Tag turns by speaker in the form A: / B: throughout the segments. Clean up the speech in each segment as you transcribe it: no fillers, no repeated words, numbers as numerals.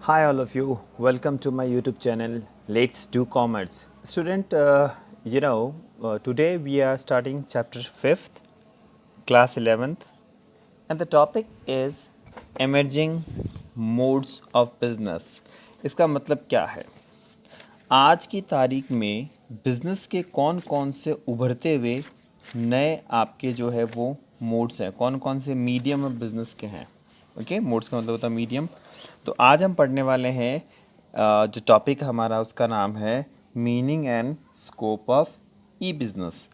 A: Hi, all of you. Welcome to my YouTube channel. Let's do commerce. Student, today we are starting chapter 5th, class 11th, and the topic is emerging modes of business. इसका मतलब क्या है? आज की तारीख में business के कौन कौन से उभरते हुए नए आपके जो है वो मोड्स हैं, कौन कौन से मीडियम ऑफ बिजनेस के हैं। ओके, मोड्स का मतलब होता है मीडियम। तो आज हम पढ़ने वाले हैं जो टॉपिक हमारा उसका नाम है meaning and scope of e business.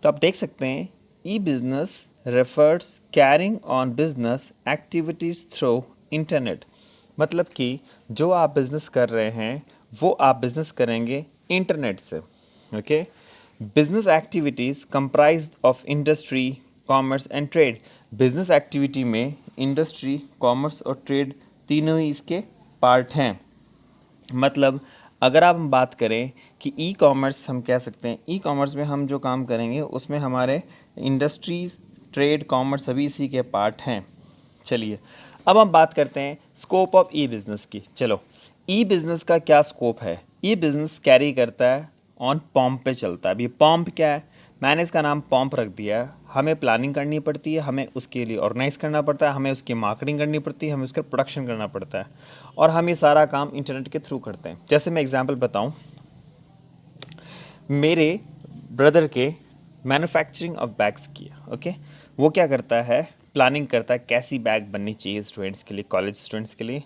A: तो आप देख सकते हैं e business refers carrying on business activities through internet. मतलब कि जो आप बिज़नेस कर रहे हैं वो आप बिज़नेस करेंगे इंटरनेट से। Okay, business activities comprise of industry, commerce and trade. Business activity में इंडस्ट्री, कॉमर्स और ट्रेड तीनों ही इसके पार्ट हैं। मतलब अगर आप हम बात करें कि ई कॉमर्स, हम कह सकते हैं ई कॉमर्स में हम जो काम करेंगे उसमें हमारे इंडस्ट्रीज, ट्रेड, कॉमर्स सभी इसी के पार्ट हैं। चलिए अब हम बात करते हैं स्कोप ऑफ ई बिज़नेस की। चलो, ई बिज़नेस का क्या स्कोप है? ई बिज़नेस कैरी करता है ऑन पॉम्प पे चलता है। अभी पॉम्प क्या है? मैंने इसका नाम पॉम्प रख दिया है। हमें प्लानिंग करनी पड़ती है, हमें उसके लिए ऑर्गेनाइज करना पड़ता है, हमें उसकी मार्केटिंग करनी पड़ती है, हमें उसका प्रोडक्शन करना पड़ता है, और हम ये सारा काम इंटरनेट के थ्रू करते हैं। जैसे मैं एग्जांपल बताऊं, मेरे ब्रदर के मैन्युफैक्चरिंग ऑफ बैग्स किया। ओके, वो क्या करता है, प्लानिंग करता है कैसी बैग बननी चाहिए स्टूडेंट्स के लिए, कॉलेज स्टूडेंट्स के लिए।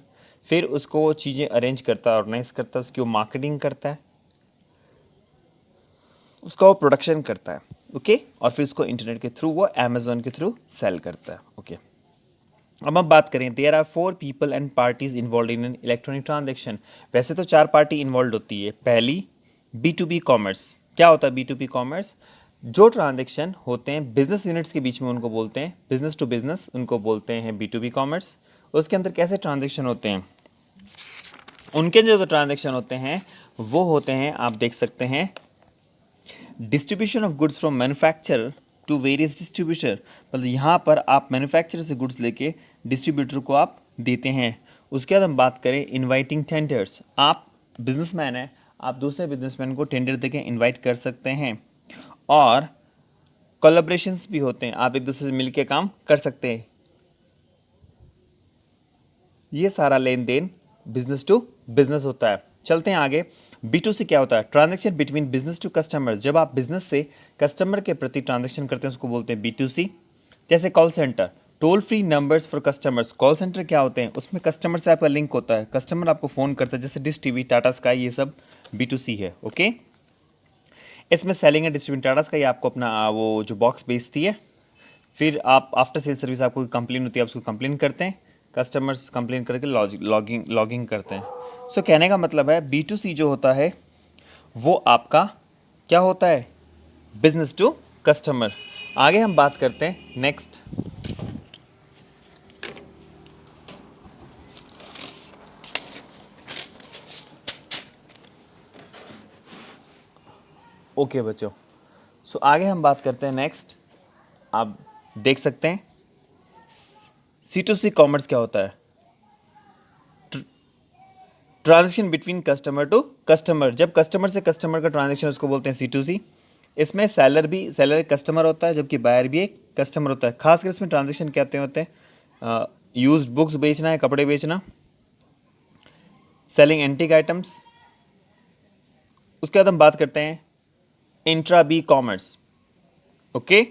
A: फिर उसको वो चीज़ें अरेंज करता है, ऑर्गेनाइज करता है, उसकी वो मार्केटिंग करता है, उसका वो प्रोडक्शन करता है। ओके, और फिर उसको इंटरनेट के थ्रू, वो अमेजोन के थ्रू सेल करता है। ओके, अब हम बात करें, there are 4 people and parties involve in an electronic transaction. वैसे तो 4 पार्टी इन्वॉल्व होती है। पहली, बी टू बी कॉमर्स। क्या होता है बी टू बी कॉमर्स? जो ट्रांजेक्शन होते हैं बिजनेस यूनिट्स के बीच में उनको बोलते हैं बिजनेस टू बिजनेस, उनको बोलते हैं बी टू बी कॉमर्स। उसके अंदर कैसे ट्रांजेक्शन होते हैं? उनके जो ट्रांजेक्शन होते हैं वो होते हैं, आप देख सकते हैं, distribution of goods from manufacturer to various distributor. मतलब यहाँ पर आप मैन्युफैक्चरर से गुड्स लेके डिस्ट्रीब्यूटर को आप देते हैं। उसके बाद हम बात करें इनवाइटिंग टेंडर्स। आप बिजनेसमैन हैं, आप दूसरे बिजनेसमैन को टेंडर देके इनवाइट कर सकते हैं। और कोलैबोरेशंस भी होते हैं, आप एक दूसरे से मिलके काम कर सकते हैं। ये सारा लेन देन बिजनेस टू बिजनेस होता है। चलते हैं आगे। B2C क्या होता है? Transaction between business to customers. जब आप बिजनेस से कस्टमर के प्रति ट्रांजेक्शन करते हैं उसको बोलते हैं B2C। जैसे call centre, toll free numbers for customers. Call centre क्या होते हैं? उसमें कस्टमर से आपका लिंक होता है, कस्टमर आपको फ़ोन करता है, जैसे डिश टीवी, टाटा स्काई, ये सब B2C है। ओके, इसमें selling and distribution, Tata sky आपको अपना वो जो बॉक्स बेचती है, फिर आप आफ्टर सेल सर्विस, आपको कंप्लेन होती है, आप उसको कंप्लेन करते हैं, कस्टमर्स कंप्लेन करके लॉगिंग करते हैं। सो कहने का मतलब है B2C जो होता है वो आपका क्या होता है? Business to customer. आगे हम बात करते हैं नेक्स्ट। ओके बच्चों, सो आगे हम बात करते हैं नेक्स्ट। आप देख सकते हैं C2C कॉमर्स क्या होता है? Transaction between customer to customer. जब कस्टमर से कस्टमर का ट्रांजेक्शन उसको बोलते हैं C2C। इसमें सेलर एक कस्टमर होता है, जबकि बायर भी एक कस्टमर होता है। खासकर इसमें ट्रांजेक्शन क्या होते हैं? यूज्ड बुक्स बेचना है, कपड़े बेचना, सेलिंग एंटीक आइटम्स। उसके बाद हम बात करते हैं intra B commerce. Okay,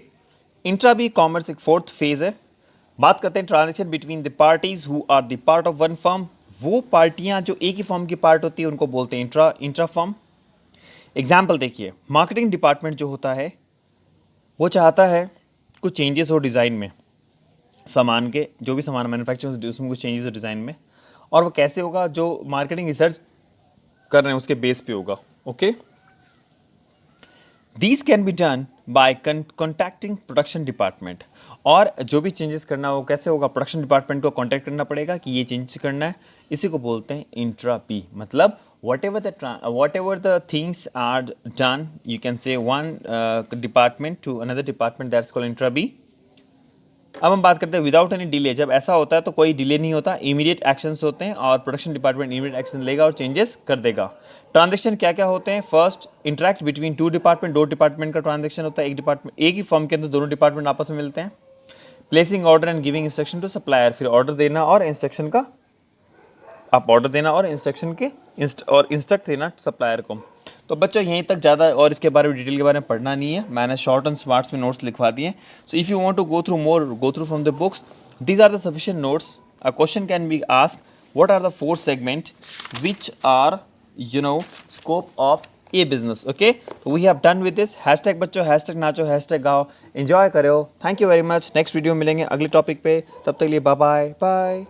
A: intra B commerce एक फोर्थ फेज है। बात करते हैं transaction between the parties who are the part of one firm. वो पार्टियां जो एक ही फर्म की पार्ट होती है उनको बोलते हैं इंट्रा फर्म। एग्जाम्पल देखिए, मार्केटिंग डिपार्टमेंट जो होता है वो चाहता है कुछ चेंजेस हो डिज़ाइन में, सामान के जो भी सामान मैन्युफैक्चर उसमें कुछ चेंजेस हो डिज़ाइन में, और वो कैसे होगा? जो मार्केटिंग रिसर्च कर रहे हैं उसके बेस पे होगा। Okay, these can be done by contacting production department. और जो भी चेंजेस करना हो कैसे होगा? प्रोडक्शन डिपार्टमेंट को कॉन्टैक्ट करना पड़ेगा कि ये चेंजेस करना है। इसी को बोलते हैं इंट्रा पी। मतलब whatever the things are done, you can say one department to another department, that's called intra B। अब हम बात करते हैं विदाउट एनी डिले। जब ऐसा होता है तो कोई डिले नहीं होता, इमीडिएट एक्शंस होते हैं और प्रोडक्शन डिपार्टमेंट इमीडिएट एक्शन लेगा और चेंजेस कर देगा। ट्रांजेक्शन क्या क्या होते हैं? First, interact between two department, दो डिपार्टमेंट का ट्रांजेक्शन होता है। एक डिपार्टमेंट, एक ही फर्म के अंदर दोनों डिपार्टमेंट आपस में मिलते हैं। Placing order and giving instruction to supplier, फिर ऑर्डर देना और इंस्ट्रक्शन का, आप ऑर्डर देना और इंस्ट्रक्शन के इंस्ट्रक्ट देना सप्लायर को। तो बच्चों यहीं तक, ज़्यादा और इसके बारे में डिटेल के बारे में पढ़ना नहीं है, मैंने शॉर्ट एंड स्मार्ट्स में नोट्स लिखवा दिए। So if you want to go through more, go through from the books, these are the sufficient notes. A question can be asked, what are the 4 segment which are scope of a business. Okay, तो we have done with this. Hashtag बच्चों, hashtag नाचो, hashtag गाओ, enjoy करो। Thank you very much. Next video मिलेंगे अगले topic पे, तब तक के लिए बाय बाय बाय।